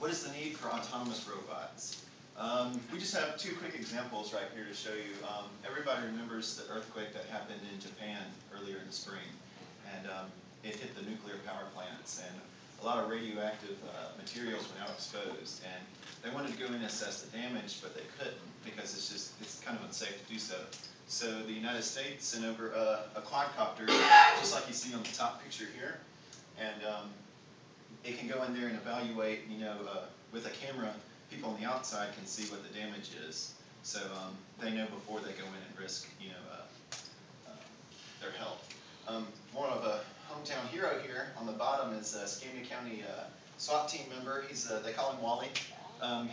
What is the need for autonomous robots? We just have two quick examples right here to show you. Everybody remembers the earthquake that happened in Japan earlier in the spring, and it hit the nuclear power plants, and a lot of radioactive materials were now exposed, and they wanted to go in and assess the damage, but they couldn't because it's kind of unsafe to do so. So the United States sent over a quadcopter, just like you see on the top picture here, and it can go in there and evaluate, with a camera, people on the outside can see what the damage is. So they know before they go in and risk, their health. More of a hometown hero here on the bottom is a Escambia County SWAT team member. They call him Wally.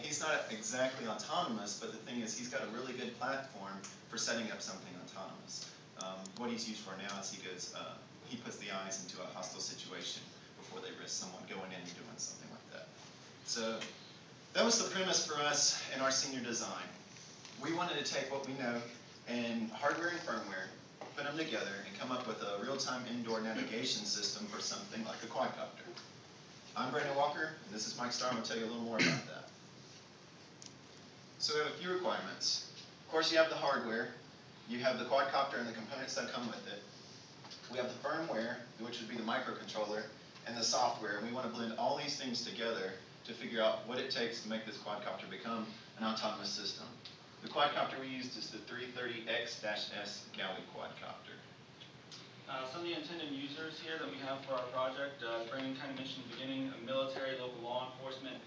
He's not exactly autonomous, but the thing is he's got a really good platform for setting up something autonomous. What he's used for now is he puts the eyes into a hostile situation before they risk someone going in and doing something like that. So that was the premise for us in our senior design. We wanted to take what we know in hardware and firmware, put them together, and come up with a real-time indoor navigation system for something like a quadcopter. I'm Brandon Walker, and this is Mike Starr. I'm going to tell you a little more about that. So we have a few requirements. Of course, you have the hardware. You have the quadcopter and the components that come with it. We have the firmware, which would be the microcontroller, and the software. And we want to blend all these things together to figure out what it takes to make this quadcopter become an autonomous system. The quadcopter we used is the 330X-S Galley quadcopter. Some of the intended users here that we have for our project, Brandon kind of mentioned in the beginning, military, local law enforcement.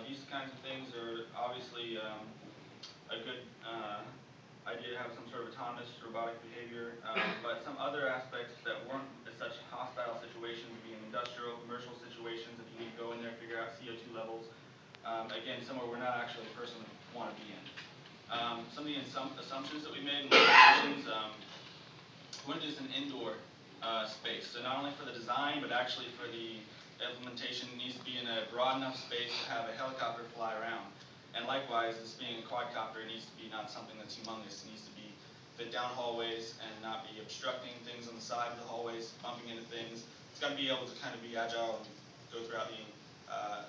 These kinds of things are obviously a good idea to have some sort of autonomous robotic behavior, but some other aspects that weren't as such hostile situations would be in industrial, commercial situations, if you need to go in there and figure out CO2 levels. Again, somewhere we're not actually the person we want to be in. Some of the assumptions that we made in the questions, we wanted just an indoor space. So not only for the design, but actually for the implementation, it needs to be in a broad enough space to have a helicopter fly around. And likewise, this being a quadcopter, it needs to be not something that's humongous. It needs to be fit down hallways and not be obstructing things on the side of the hallways, bumping into things. It's got to be able to kind of be agile and go throughout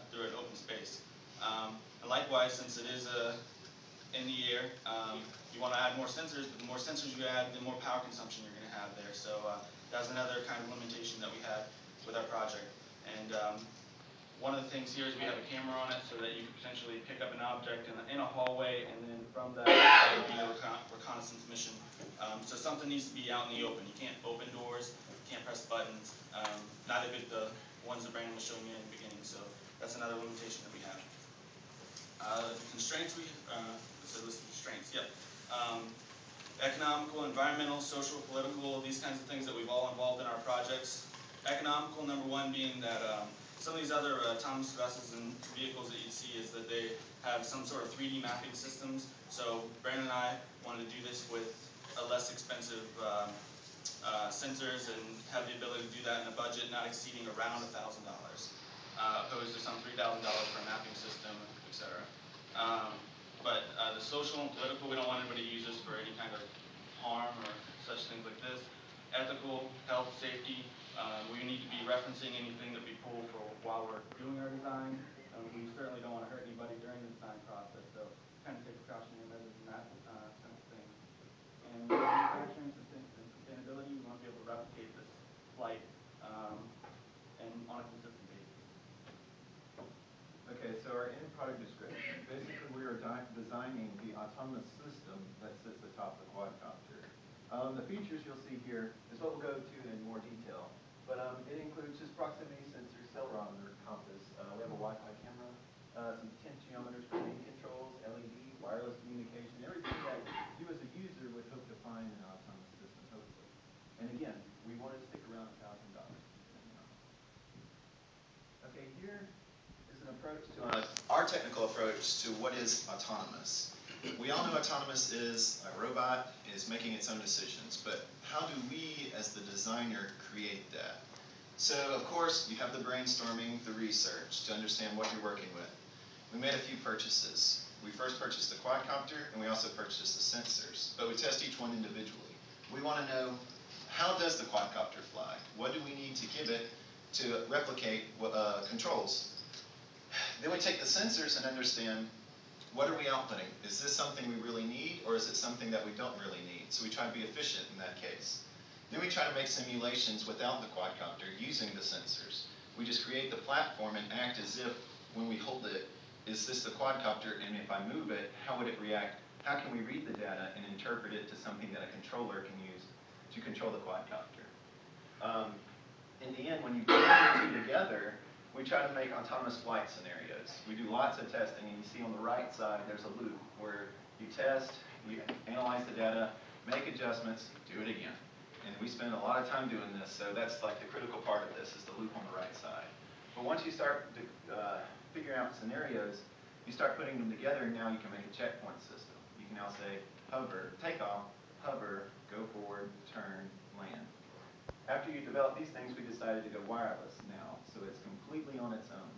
through an open space. And likewise, since it is in the air, you want to add more sensors, but the more sensors you add, the more power consumption you're going to have there. So that's another kind of limitation that we had with our project. And one of the things here is we have a camera on it so that you can potentially pick up an object in a hallway, and then from that, it would be a reconnaissance mission. So something needs to be out in the open. You can't open doors, you can't press buttons. Neither could the ones that Brandon was showing you in the beginning. So that's another limitation that we have. The constraints economical, environmental, social, political, these kinds of things that we've all involved in our projects. Economical, number one being that some of these other autonomous vessels and vehicles that you see is that they have some sort of 3D mapping systems. So Brandon and I wanted to do this with a less expensive sensors and have the ability to do that in a budget not exceeding around $1,000, opposed to some $3,000 for a mapping system, etc. But the social and political, we don't want anybody to use this for any kind of harm or such things like this. Ethical, health, safety, we need to be referencing anything that we pull for while we're doing our design. We certainly don't want to hurt anybody during the design process, so kind of take precautionary measures in that sense of things. And manufacturing and sustainability, we want to be able to replicate this flight and on a consistent basis. Okay, so our end product description. Basically, we are designing the autonomous system that sits atop the quadcopter. The features you'll see here is what we'll go to in more detail, but it includes just proximity sensors, accelerometer, compass. We have a Wi-Fi camera, some potentiometers for main controls, LED, wireless communication, everything that you as a user would hope to find in an autonomous system, hopefully. And again, we want to stick around $1,000. Okay, here is an approach to our technical approach to what is autonomous. We all know autonomous is a robot is making its own decisions, but how do we as the designer create that? So of course you have the brainstorming, the research to understand what you're working with. We made a few purchases. We first purchased the quadcopter and we also purchased the sensors, but we test each one individually. We want to know, how does the quadcopter fly? What do we need to give it to replicate controls? Then we take the sensors and understand, what are we outputting? Is this something we really need, or is it something that we don't really need? So we try to be efficient in that case. Then we try to make simulations without the quadcopter using the sensors. We just create the platform and act as if, when we hold it, is this the quadcopter, and if I move it, how would it react? How can we read the data and interpret it to something that a controller can use to control the quadcopter? In the end, when you bring the two together, we try to make autonomous flight scenarios. We do lots of testing, and you see on the right side, there's a loop where you test, you analyze the data, make adjustments, do it again. And we spend a lot of time doing this, so that's like the critical part of this, is the loop on the right side. But once you start to figure out scenarios, you start putting them together, and now you can make a checkpoint system. You can now say, hover, take off, hover, go forward, turn, land. After you develop these things, we decided to go wireless now, so it's completely on its own.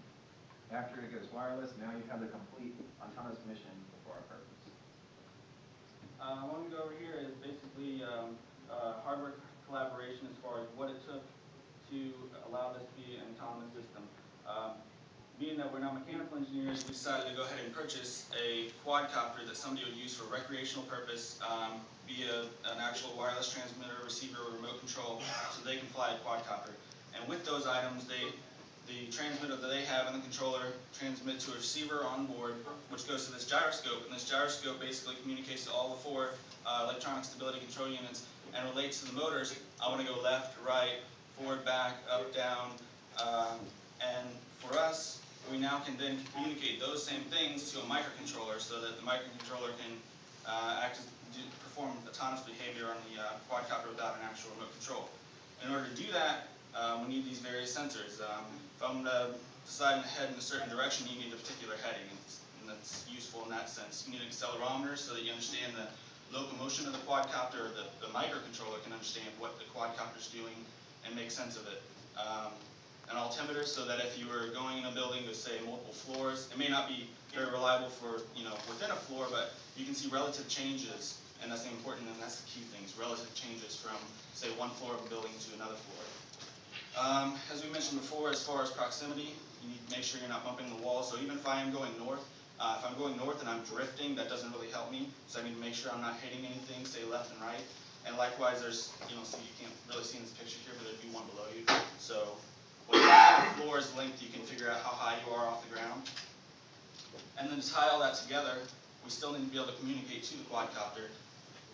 After it goes wireless, now you have the complete autonomous mission for our purpose. One we go over here is basically hardware collaboration as far as what it took to allow this to be an autonomous system. Being that we're not mechanical engineers, we decided to go ahead and purchase a quadcopter that somebody would use for recreational purpose, via an actual wireless transmitter, receiver, or remote control, so they can fly a quadcopter. And with those items, the transmitter that they have and the controller transmit to a receiver on board, which goes to this gyroscope, and this gyroscope basically communicates to all the four electronic stability control units and relates to the motors. I want to go left, right, forward, back, up, down, and for us, we now can then communicate those same things to a microcontroller so that the microcontroller can perform autonomous behavior on the quadcopter without an actual remote control. In order to do that, we need these various sensors. If I'm deciding to head in a certain direction, you need a particular heading, and that's useful in that sense. You need an accelerometer so that you understand the locomotion of the quadcopter, or the microcontroller can understand what the quadcopter is doing and make sense of it. An altimeter so that if you were going in a building with, say, multiple floors, it may not be very reliable for, within a floor, but you can see relative changes, and that's important, and that's the key things, relative changes from, say, one floor of a building to another floor. As we mentioned before, as far as proximity, you need to make sure you're not bumping the wall, so even if I am going north, if I'm going north and I'm drifting, that doesn't really help me, so I need to make sure I'm not hitting anything, say, left and right. And likewise, there's, so you can't really see in this picture here, but there'd be one below you, so when the floor is length, you can figure out how high you are off the ground. And then to tie all that together, we still need to be able to communicate to the quadcopter,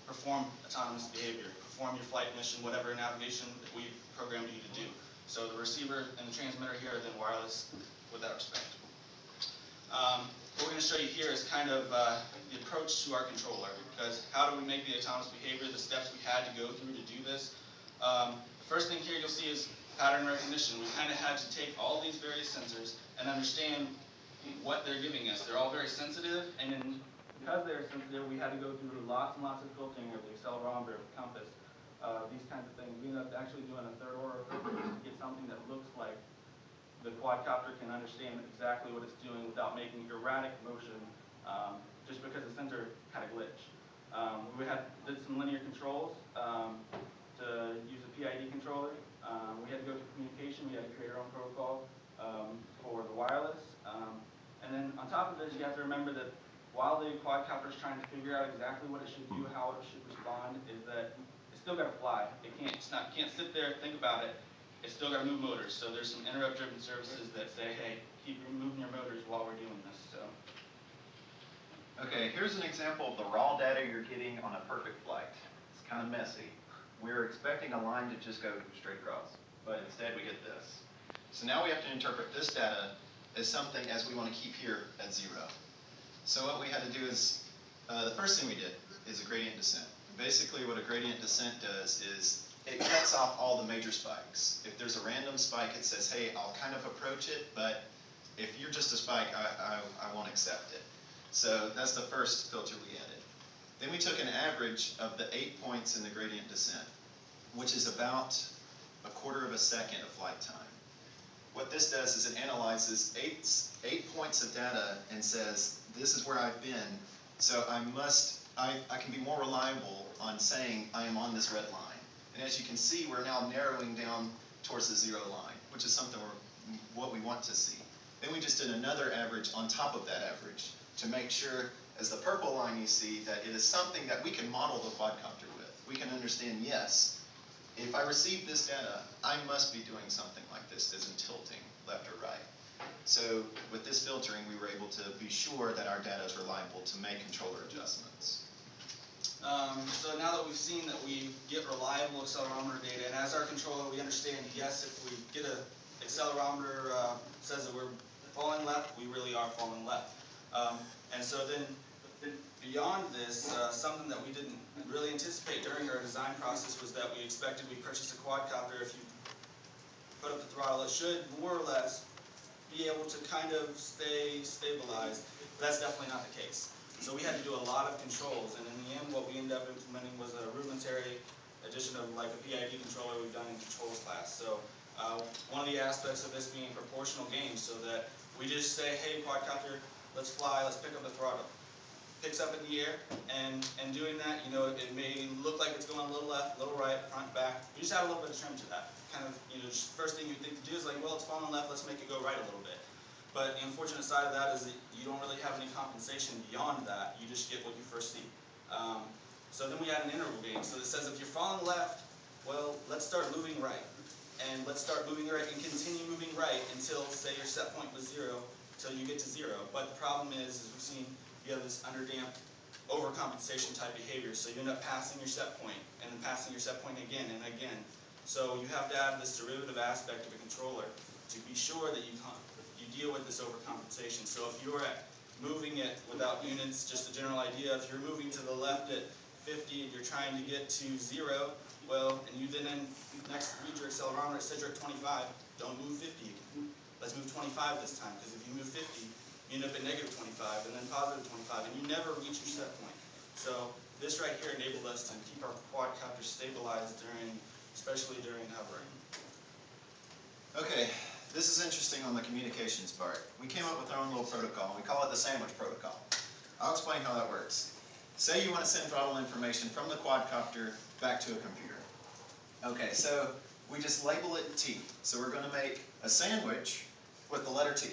perform autonomous behavior, perform your flight mission, whatever navigation that we've programmed you to do. So the receiver and the transmitter here are then wireless with that respect. What we're going to show you here is kind of the approach to our controller, because how do we make the autonomous behavior, the steps we had to go through to do this. The first thing here you'll see is pattern recognition. We kind of had to take all these various sensors and understand what they're giving us. They're all very sensitive, and because they're sensitive, we had to go through lots and lots of filtering of the accelerometer, of the compass, these kinds of things. We ended up actually doing a third order filter to get something that looks like the quadcopter can understand exactly what it's doing without making erratic motion, just because the sensor had a glitch. We did some linear controls to use a PID controller. We had to go through communication. We had to create our own protocol for the wireless. And then on top of this, you have to remember that while the quadcopter is trying to figure out exactly what it should do, how it should respond, is that it's still got to fly. It can't sit there and think about it. It's still got to move motors. So there's some interrupt-driven services that say, hey, keep moving your motors while we're doing this. So. Okay, here's an example of the raw data you're getting on a perfect flight. It's kind of messy. We're expecting a line to just go straight across, but instead we get this. So now we have to interpret this data as something as we want to keep here at 0. So what we had to do is, the first thing we did is a gradient descent. Basically what a gradient descent does is it cuts off all the major spikes. If there's a random spike, it says, hey, I'll kind of approach it, but if you're just a spike, I won't accept it. So that's the first filter we added. Then we took an average of the 8 points in the gradient descent, which is about 1/4 of a second of flight time. What this does is it analyzes eight points of data and says, this is where I've been, so I can be more reliable on saying I am on this red line. And as you can see, we're now narrowing down towards the 0 line, which is something what we want to see. Then we just did another average on top of that average to make sure, as the purple line you see, that it is something that we can model the quadcopter with. We can understand, yes, if I receive this data, I must be doing something like this, as in tilting left or right. So with this filtering, we were able to be sure that our data is reliable to make controller adjustments. So now that we've seen that we get reliable accelerometer data, and as our controller, we understand, yes, if we get a accelerometer says that we're falling left, we really are falling left. And so then beyond this, something that we didn't really anticipate during our design process was that we expected we purchased a quadcopter. If you put up the throttle, it should more or less be able to kind of stay stabilized, but that's definitely not the case. So we had to do a lot of controls, and in the end what we ended up implementing was a rudimentary addition of like a PID controller we've done in controls class. So one of the aspects of this being proportional gain, so that we just say, hey quadcopter, let's fly, let's pick up the throttle. Picks up in the air, and doing that, you know, it may look like it's going a little left, a little right, front, back. We just add a little bit of trim to that. Kind of, you know, just first thing you think to do is like, well, it's falling left, let's make it go right a little bit. But the unfortunate side of that is that you don't really have any compensation beyond that. You just get what you first see. So then we add an interval gain. So it says if you're falling left, well, let's start moving right. And let's start moving right and continue moving right until, say, your set point was 0, until you get to 0. But the problem is we've seen you have this underdamped overcompensation type behavior. So you end up passing your set point and then passing your set point again and again. So you have to have this derivative aspect of a controller to be sure that you deal with this overcompensation. So if you're moving it without units, just a general idea, if you're moving to the left at 50 and you're trying to get to 0, well, and you then next read your accelerometer, it says you're at 25, don't move 50. Let's move 25 this time, because if you move 50, you end up at negative 25 and then positive 25, and you never reach your set point. So this right here enabled us to keep our quadcopter stabilized especially during hovering. Okay, this is interesting on the communications part. We came up with our own little protocol, and we call it the sandwich protocol. I'll explain how that works. Say you want to send throttle information from the quadcopter back to a computer. Okay, so we just label it T. So we're going to make a sandwich with the letter T.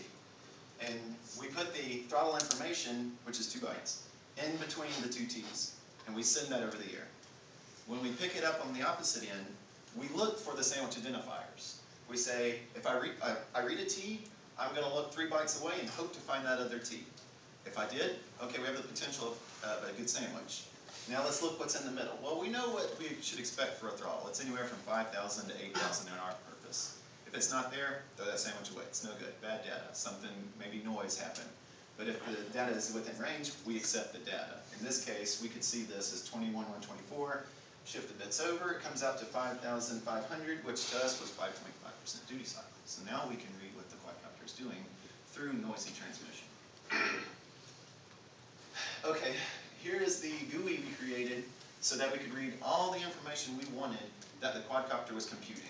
And we put the throttle information, which is 2 bytes, in between the 2 T's. And we send that over the air. When we pick it up on the opposite end, we look for the sandwich identifiers. We say, if I read a T, I'm going to look 3 bytes away and hope to find that other T. If I did, okay, we have the potential of a good sandwich. Now let's look what's in the middle. Well, we know what we should expect for a throttle. It's anywhere from 5,000 to 8,000 in our purpose. If it's not there, throw that sandwich away. It's no good. Bad data. Something, maybe noise happened. But if the data is within range, we accept the data. In this case, we could see this as 21,124. Shift the bits over, it comes out to 5,500, which to us was 5.5% duty cycle. So now we can read what the quadcopter is doing through noisy transmission. Okay, here is the GUI we created so that we could read all the information we wanted that the quadcopter was computing.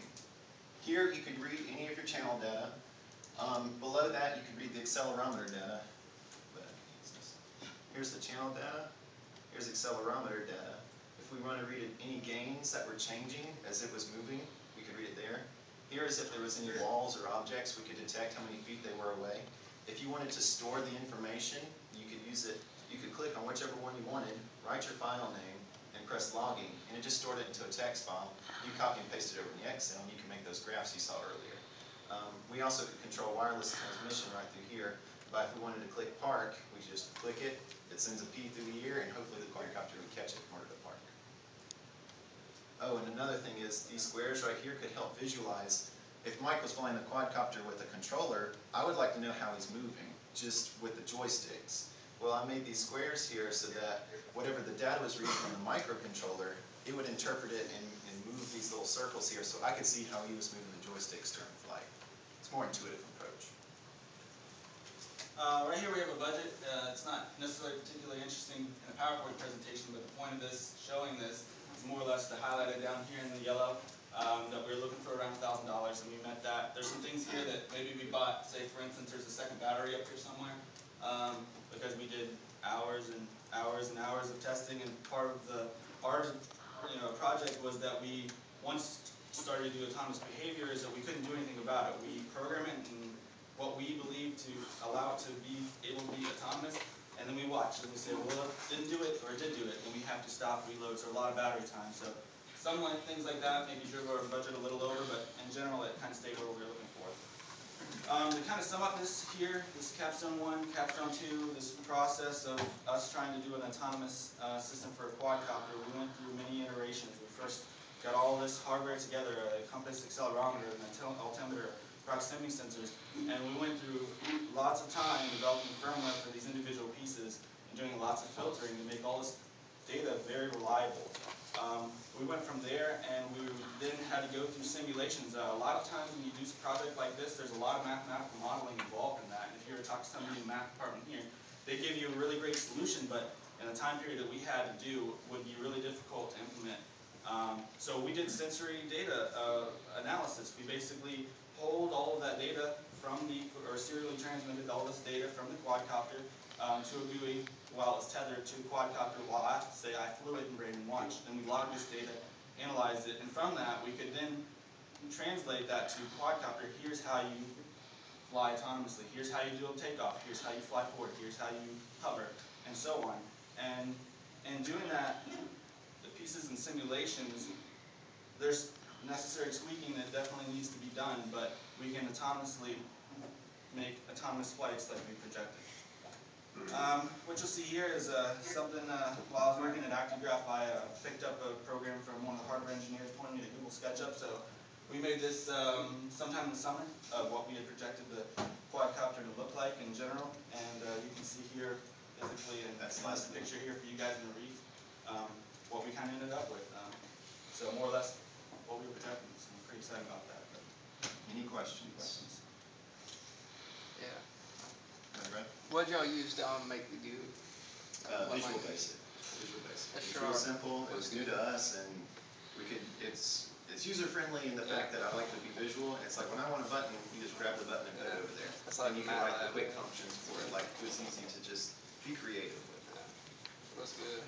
Here you could read any of your channel data. Below that you could read the accelerometer data. Here's the channel data. Here's accelerometer data. If we want to read any gains that were changing as it was moving, we could read it there. Here is if there was any walls or objects, we could detect how many feet they were away. If you wanted to store the information, you could use it. You could click on whichever one you wanted, write your file name, and press logging, and it just stored it into a text file. You copy and paste it over in the Excel, and you can make those graphs you saw earlier. We also could control wireless transmission right through here. But if we wanted to click park, we just click it, it sends a P through the ear, and hopefully the quadcopter would catch it in order to park. Oh, and another thing is these squares right here could help visualize. If Mike was flying a quadcopter with a controller, I would like to know how he's moving, just with the joysticks. Well, I made these squares here so that whatever the data was reading from the microcontroller, it would interpret it and move these little circles here so I could see how he was moving the joysticks during flight. It's a more intuitive approach. Right here we have a budget. It's not necessarily particularly interesting in a PowerPoint presentation, but the point of this, showing this, is more or less to highlight it down here in the yellow, that we were looking for around $1,000, and we met that. There's some things here that maybe we bought, say for instance, there's a second battery up here somewhere, because we did hours and hours and hours of testing, and part of the project was that we once started to do autonomous behavior is that we couldn't do anything about it. We program it and what we believe to allow it to be able to be autonomous, and then we watch, and we say, well, it didn't do it, or it did do it, and we have to stop, reload, so a lot of battery time. So some things like that, maybe drove our budget a little over, but in general, it kind of stayed where we were looking for. To kind of sum up this here, this capstone 1, capstone 2, this process of us trying to do an autonomous system for a quadcopter, we went through many iterations. We first got all this hardware together, a compass, accelerometer, and altimeter, proximity sensors, and we went through lots of time developing firmware for these individual pieces and doing lots of filtering to make all this data very reliable. We went from there, and we then had to go through simulations. A lot of times when you do a project like this, there's a lot of mathematical modeling involved in that. And if you were to talk to somebody in the math department here, they give you a really great solution, but in the time period that we had to do would be really difficult to implement. So we did sensory data analysis. We basically pulled all of that data from or serially transmitted all this data from the quadcopter to a buoy while it's tethered to the quadcopter while I flew it and ran and watched. Then we logged this data, analyzed it, and from that we could then translate that to quadcopter. Here's how you fly autonomously. Here's how you do a takeoff. Here's how you fly forward. Here's how you hover, and so on. And in doing that, the pieces and simulations, there's necessary tweaking that definitely needs to be done, but we can autonomously make autonomous flights like we projected. What you'll see here is something, while I was working at Actigraph, I picked up a program from one of the hardware engineers pointing me to Google SketchUp. So we made this sometime in the summer of what we had projected the quadcopter to look like in general. And you can see here physically, and that's the last picture here for you guys in the reef, what we kind of ended up with. So more or less what we were projecting. So I'm pretty excited about that. But Any questions? Yeah. Right? What y'all use to make the goo? Visual Basic. Visual Basic. That's It's real sure. simple. It was new to us, and we could. It's user friendly in the fact that I like to be visual. It's like when I want a button, you just grab the button and put it over there. It's like and you can write the MATLAB. quick functions for it. Like it's easy to just be creative with it. That's good.